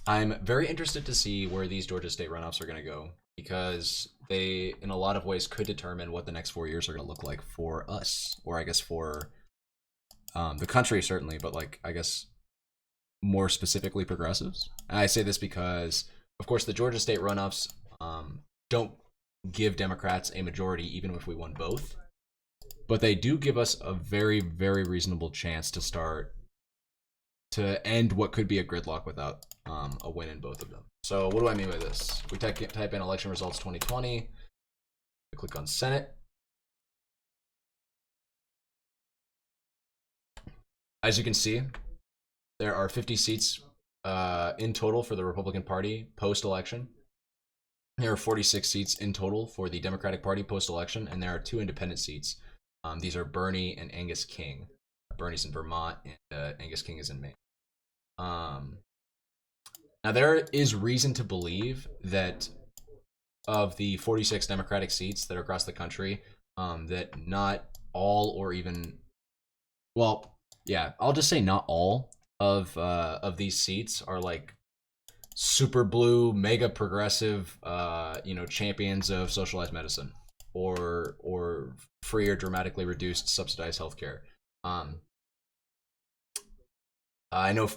I'm very interested to see where these Georgia State runoffs are going to go because they, in a lot of ways, could determine what the next 4 years are going to look like for us, or I guess for the country certainly, but like I guess more specifically progressives. And I say this because, of course, the Georgia State runoffs don't give Democrats a majority, even if we won both, but they do give us a very, very reasonable chance to end what could be a gridlock without a win in both of them. So what do I mean by this? We type in election results 2020, click on Senate. As you can see, there are 50 seats in total for the Republican Party post-election. There are 46 seats in total for the Democratic Party post-election, and there are 2 independent seats. These are Bernie and Angus King. Bernie's in Vermont, and Angus King is in Maine. Now, there is reason to believe that of the 46 Democratic seats that are across the country, that not all, or even, well, yeah, I'll just say not all of these seats are like super blue, mega progressive, champions of socialized medicine or free or dramatically reduced subsidized healthcare. I know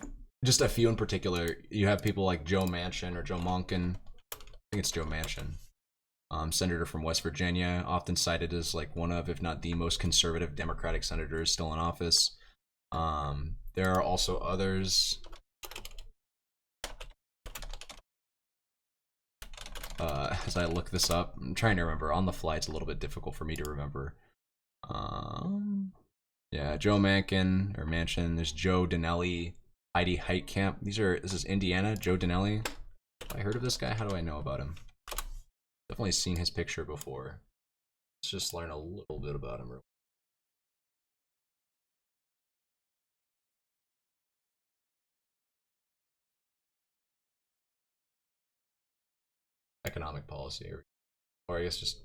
just a few in particular. You have people like Joe Manchin or Joe Monken. I think it's Joe Manchin, senator from West Virginia, often cited as like one of, if not the most conservative Democratic senators still in office. There are also others. As I look this up, I'm trying to remember. On the fly, it's a little bit difficult for me to remember. Yeah, Joe Manchin or Manchin. There's Joe Donnelly, Heidi Heitkamp. This is Indiana. Joe Donnelly. Have I heard of this guy? How do I know about him? Definitely seen his picture before. Let's just learn a little bit about him. Economic policy, or I guess just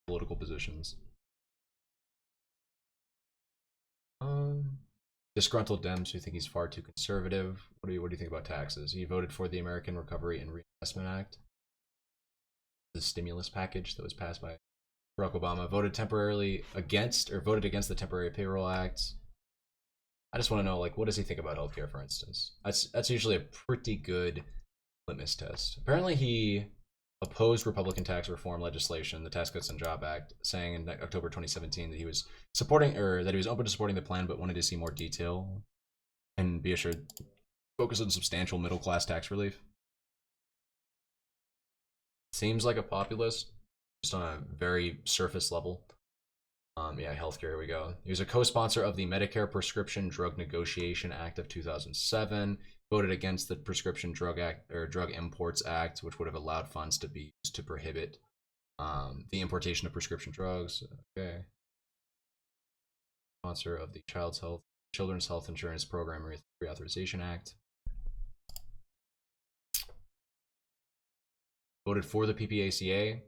political positions. Disgruntled Dems who think he's far too conservative. What do you think about taxes? He voted for the American Recovery and Reinvestment Act, the stimulus package that was passed by Barack Obama. Voted against the Temporary Payroll Act. I just want to know, like, what does he think about healthcare, for instance? That's usually a pretty good litmus test. Apparently, he opposed Republican tax reform legislation, the Tax Cuts and Job Act, saying in October 2017 that he was open to supporting the plan, but wanted to see more detail and be assured focus on substantial middle class tax relief. Seems like a populist, just on a very surface level. Yeah, healthcare. Here we go. He was a co-sponsor of the Medicare Prescription Drug Negotiation Act of 2007. Voted against the Prescription Drug Act or Drug Imports Act, which would have allowed funds to be used to prohibit the importation of prescription drugs. Okay. Sponsor of the Children's Health Insurance Program Reauthorization Act. Voted for the PPACA.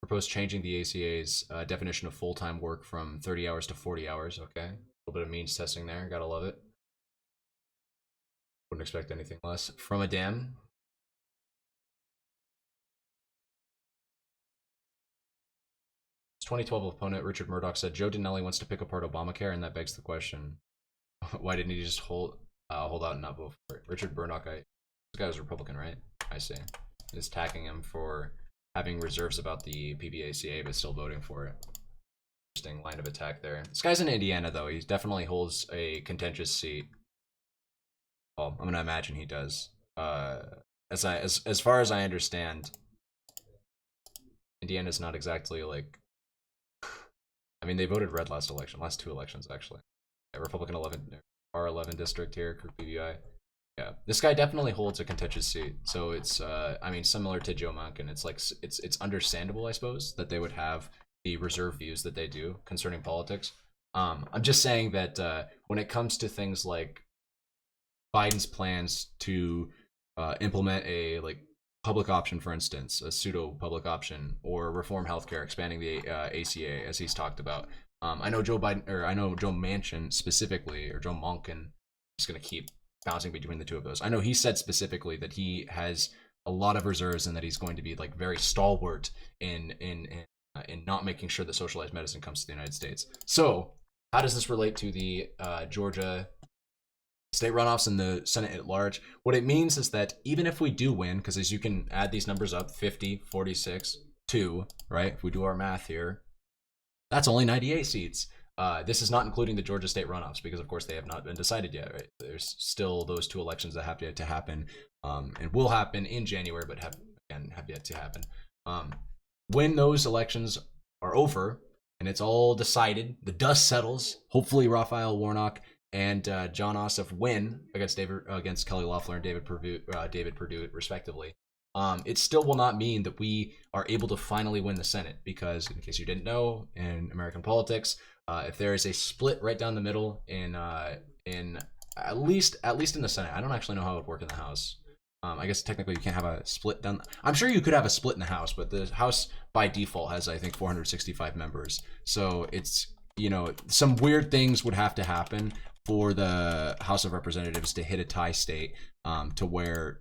Proposed changing the ACA's definition of full-time work from 30 hours to 40 hours. Okay. A little bit of means testing there. Gotta love it. Wouldn't expect anything less. From a Dem. His 2012 opponent, Richard Murdoch, said Joe Donnelly wants to pick apart Obamacare, and that begs the question, why didn't he just hold out and not vote for it? Richard Murdoch, this guy was Republican, right? I see. Is attacking him for having reserves about the PPACA, but still voting for it. Interesting line of attack there. This guy's in Indiana, though. He definitely holds a contentious seat. Well, I'm gonna imagine he does. As far as I understand, Indiana's not exactly like. I mean, they voted red last 2 elections actually. Yeah, Republican 11 R11 district here, Kirk BVI. Yeah, this guy definitely holds a contentious seat. So it's, I mean, similar to Joe Manchin. It's like it's understandable, I suppose, that they would have the reserved views that they do concerning politics. I'm just saying that when it comes to things like Biden's plans to implement a like public option, for instance, a pseudo public option, or reform healthcare, expanding the ACA as he's talked about. I know Joe Manchin specifically, or Joe Monken, just gonna keep bouncing between the two of those. I know he said specifically that he has a lot of reserves and that he's going to be like very stalwart in not making sure that socialized medicine comes to the United States. So how does this relate to the Georgia state runoffs and the Senate at large? What it means is that even if we do win, because as you can add these numbers up, 50, 46, 2, right? If we do our math here, that's only 98 seats. This is not including the Georgia state runoffs because, of course, they have not been decided yet. Right? There's still those 2 elections that have yet to happen, and will happen in January, but have yet to happen. When those elections are over and it's all decided, the dust settles. Hopefully, Raphael Warnock and John Ossoff win against Kelly Loeffler and David Perdue, respectively. It still will not mean that we are able to finally win the Senate because, in case you didn't know, in American politics, if there is a split right down the middle in at least in the Senate, I don't actually know how it would work in the House. I guess technically you can't have a split down. I'm sure you could have a split in the House, but the House by default has, I think, 465 members. So it's, some weird things would have to happen for the House of Representatives to hit a tie state, to where,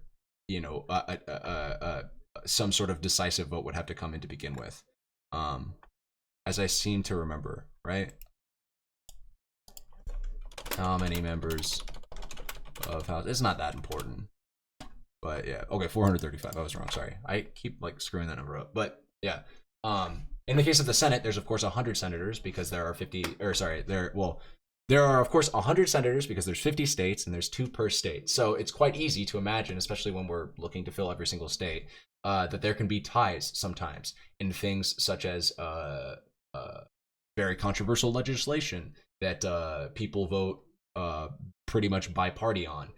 some sort of decisive vote would have to come in to begin with. As I seem to remember, right? How many members of House? It's not that important. But yeah, okay, 435. I was wrong. Sorry, I keep screwing that number up. But yeah, in the case of the Senate, there's of course 100 senators because there are 50. Or sorry, there are of course 100 senators because there's 50 states and there's 2 per state. So it's quite easy to imagine, especially when we're looking to fill every single state, that there can be ties sometimes in things such as very controversial legislation that people vote pretty much by party on.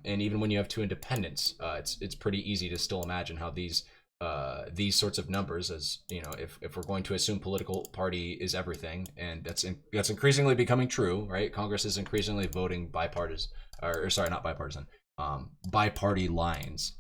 And even when you have 2 independents, it's pretty easy to still imagine how these sorts of numbers, as if we're going to assume political party is everything, and that's increasingly becoming true, right? Congress is increasingly voting bipartisan, not bipartisan, by party lines.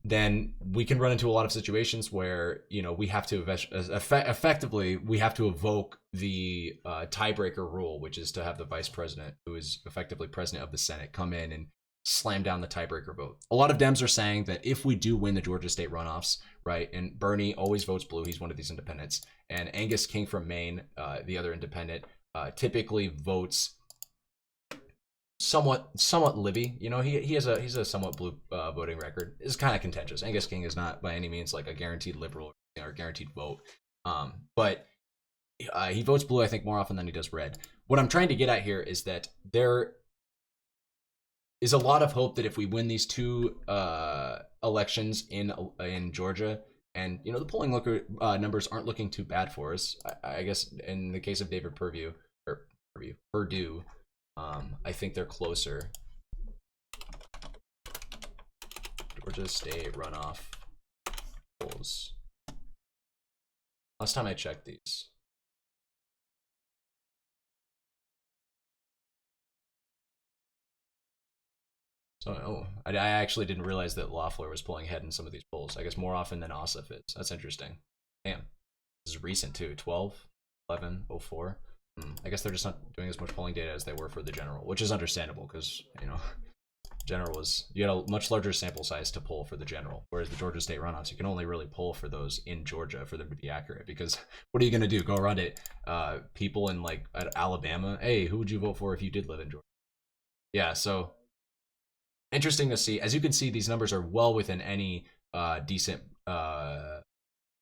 Then we can run into a lot of situations where we have to effectively we have to evoke the tiebreaker rule, which is to have the vice president, who is effectively president of the Senate, come in and slam down the tiebreaker vote. A lot of Dems are saying that if we do win the Georgia state runoffs, right, and Bernie always votes blue, he's one of these independents, and Angus King from Maine, the other independent, typically votes somewhat Libby. He's a somewhat blue voting record. It's kind of contentious. Angus King is not by any means like a guaranteed liberal or guaranteed vote, but he votes blue, I think, more often than he does red. What I'm trying to get at here is that there is a lot of hope that if we win these 2 elections in Georgia, and the polling numbers aren't looking too bad for us. I guess in the case of David Perdue, I think they're closer. Georgia state runoff polls. Last time I checked these. So, I actually didn't realize that Loeffler was pulling ahead in some of these polls. I guess more often than Ossoff is. That's interesting. Damn. This is recent too. 12, 11, 04. I guess they're just not doing as much polling data as they were for the general, which is understandable because, general you had a much larger sample size to poll for the general, whereas the Georgia state runoffs, you can only really poll for those in Georgia for them to be accurate, because what are you going to do? Go around it, people in at Alabama? Hey, who would you vote for if you did live in Georgia? Yeah, so interesting to see. As you can see, these numbers are well within any decent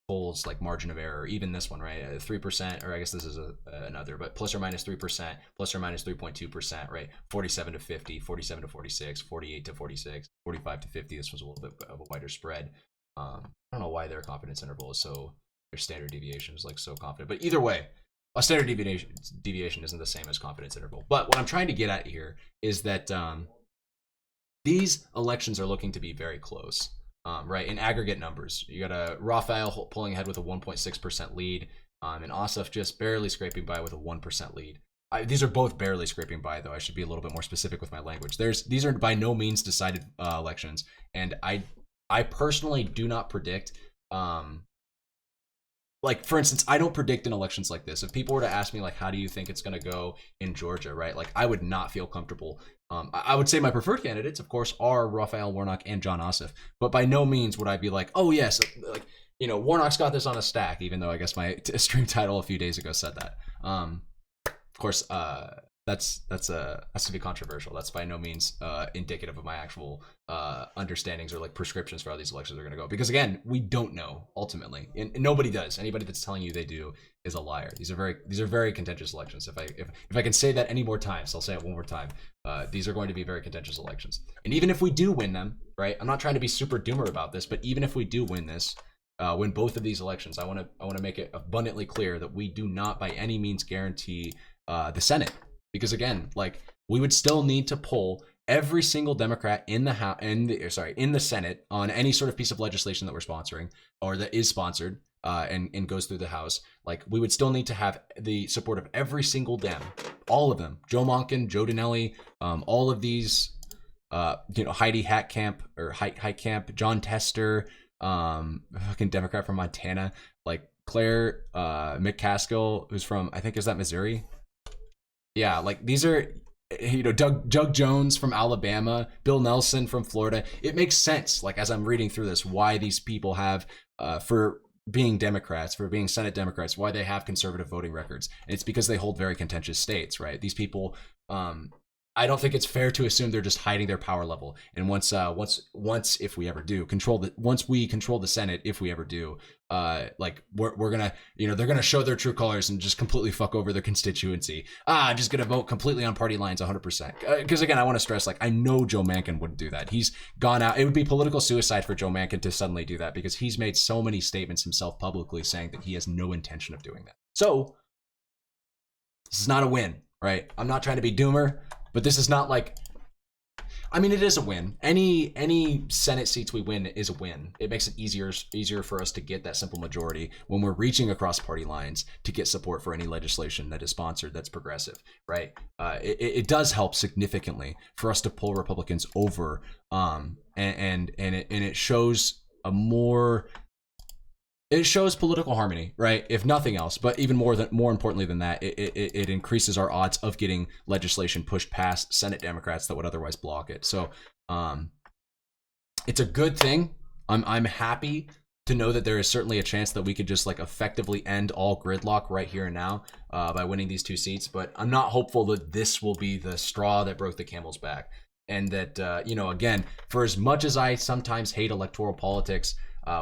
polls margin of error. Even this one, right? 3%, or I guess this is another, but plus or minus 3%, plus or minus 3.2%, right? 47 to 50, 47 to 46, 48 to 46, 45 to 50. This was a little bit of a wider spread. I don't know why their confidence interval is their standard deviation is so confident, but either way, a standard deviation isn't the same as confidence interval. But what I'm trying to get at here is that these elections are looking to be very close. Right, in aggregate numbers, you got a Raphael pulling ahead with a 1.6% lead, and Ossoff just barely scraping by with a 1% lead. These are both barely scraping by, though. I should be a little bit more specific with my language. These are by no means decided elections, and I personally do not predict. For instance, I don't predict in elections like this. If people were to ask me how do you think it's going to go in Georgia, right? I would not feel comfortable I would say my preferred candidates, of course, are Raphael Warnock and John Ossoff. But by no means would I be like, oh yes, like Warnock's got this on a stack. Even though I guess my stream title a few days ago said that. Of course, that's to be controversial. That's by no means indicative of my actual understandings or like prescriptions for how these elections are going to go. Because again, we don't know ultimately, and nobody does. Anybody that's telling you they do is a liar. These are very contentious elections. If I can say that any more times, I'll say it one more time. These are going to be very contentious elections. And even if we do win them, right? I'm not trying to be super doomer about this, but even if we do win this, win both of these elections, I want to make it abundantly clear that we do not by any means guarantee the Senate. Because again, like we would still need to pull every single Democrat in the Senate on any sort of piece of legislation that we're sponsoring or that is sponsored and goes through the House. Like we would still need to have the support of every single Dem, all of them, Joe Manchin, Joe Dinelli, all of these, Heidi Heitkamp, John Tester, fucking Democrat from Montana, like Claire McCaskill, who's from, I think, is that Missouri? Yeah, like these are, Doug Jones from Alabama, Bill Nelson from Florida. It makes sense, like as I'm reading through this, why these people have, for being Democrats, for being Senate Democrats, why they have conservative voting records. And it's because they hold very contentious states, right? These people, I don't think it's fair to assume they're just hiding their power level. And once if we ever do once we control the Senate, if we ever do, like we're gonna, they're gonna show their true colors and just completely fuck over their constituency. I'm just gonna vote completely on party lines 100%. Because again, I want to stress, like I know Joe Manchin wouldn't do that. He's gone out. It would be political suicide for Joe Manchin to suddenly do that because he's made so many statements himself publicly saying that he has no intention of doing that. So this is not a win, right? I'm not trying to be doomer. But this is not like, I mean, it is a win. Any Senate seats we win is a win. It makes it easier for us to get that simple majority when we're reaching across party lines to get support for any legislation that is sponsored that's progressive, right? It does help significantly for us to pull Republicans over, and it shows it shows political harmony, right? If nothing else, but even more importantly than that, it increases our odds of getting legislation pushed past Senate Democrats that would otherwise block it. So, it's a good thing. I'm happy to know that there is certainly a chance that we could just like effectively end all gridlock right here and now by winning these two seats. But I'm not hopeful that this will be the straw that broke the camel's back. And that, again, for as much as I sometimes hate electoral politics,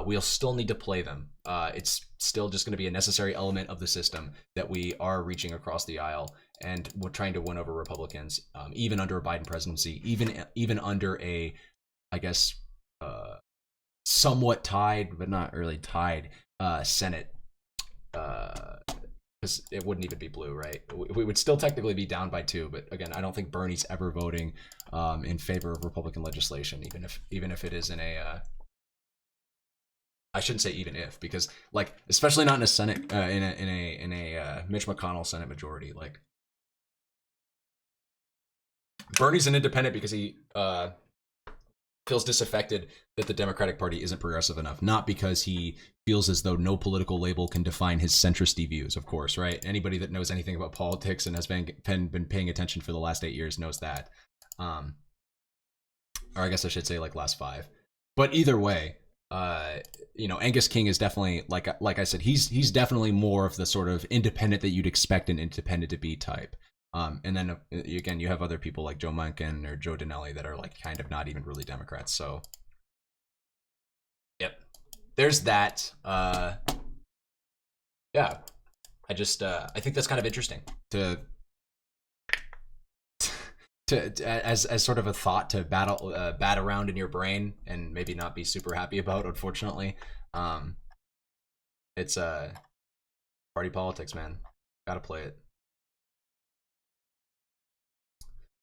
we'll still need to play them. It's still just going to be a necessary element of the system that we are reaching across the aisle, and we're trying to win over Republicans, even under a Biden presidency, even under a, I guess, somewhat tied, but not really tied, Senate, because it wouldn't even be blue, right? We would still technically be down by 2, but again, I don't think Bernie's ever voting in favor of Republican legislation, even if it is in a I shouldn't say even if, because like especially not in a Senate in a Mitch McConnell Senate majority. Like Bernie's an independent because he feels disaffected that the Democratic Party isn't progressive enough, not because he feels as though no political label can define his centrist views. Of course, right? Anybody that knows anything about politics and has been paying attention for the last 8 years knows that, or I guess I should say like last 5. But either way. Angus King is definitely like I said, he's definitely more of the sort of independent that you'd expect an independent to be type. And then again, you have other people like Joe Manchin or Joe Dinelli that are like kind of not even really Democrats. So, yep, there's that. Yeah, I think that's kind of interesting to as sort of a thought to bat around in your brain and maybe not be super happy about, unfortunately. It's party politics, man. Gotta play it.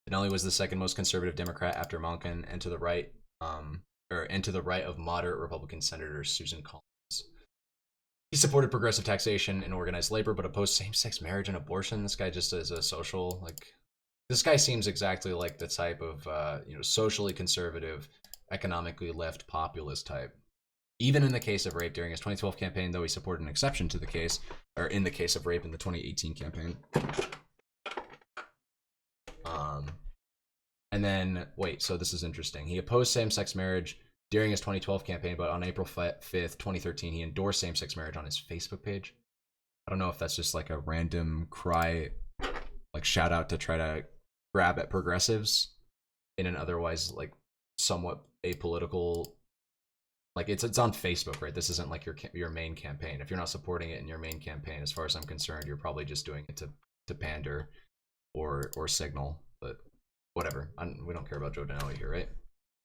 Dinelli was the second most conservative Democrat after Manchin, and to the right, of moderate Republican Senator Susan Collins. He supported progressive taxation and organized labor, but opposed same-sex marriage and abortion. This guy just is a social, like, this guy seems exactly like the type of, socially conservative, economically left populist type. Even in the case of rape during his 2012 campaign, though he supported an exception to the case, or in the case of rape in the 2018 campaign. And then, wait, so this is interesting. He opposed same-sex marriage during his 2012 campaign, but on April 5th, 2013, he endorsed same-sex marriage on his Facebook page. I don't know if that's just like a random cry, like shout out to try to grab at progressives in an otherwise like somewhat apolitical. Like it's on Facebook, right? This isn't like your main campaign. If you're not supporting it in your main campaign, as far as I'm concerned, you're probably just doing it to pander or signal. But whatever. We don't care about Joe Denelli here, right?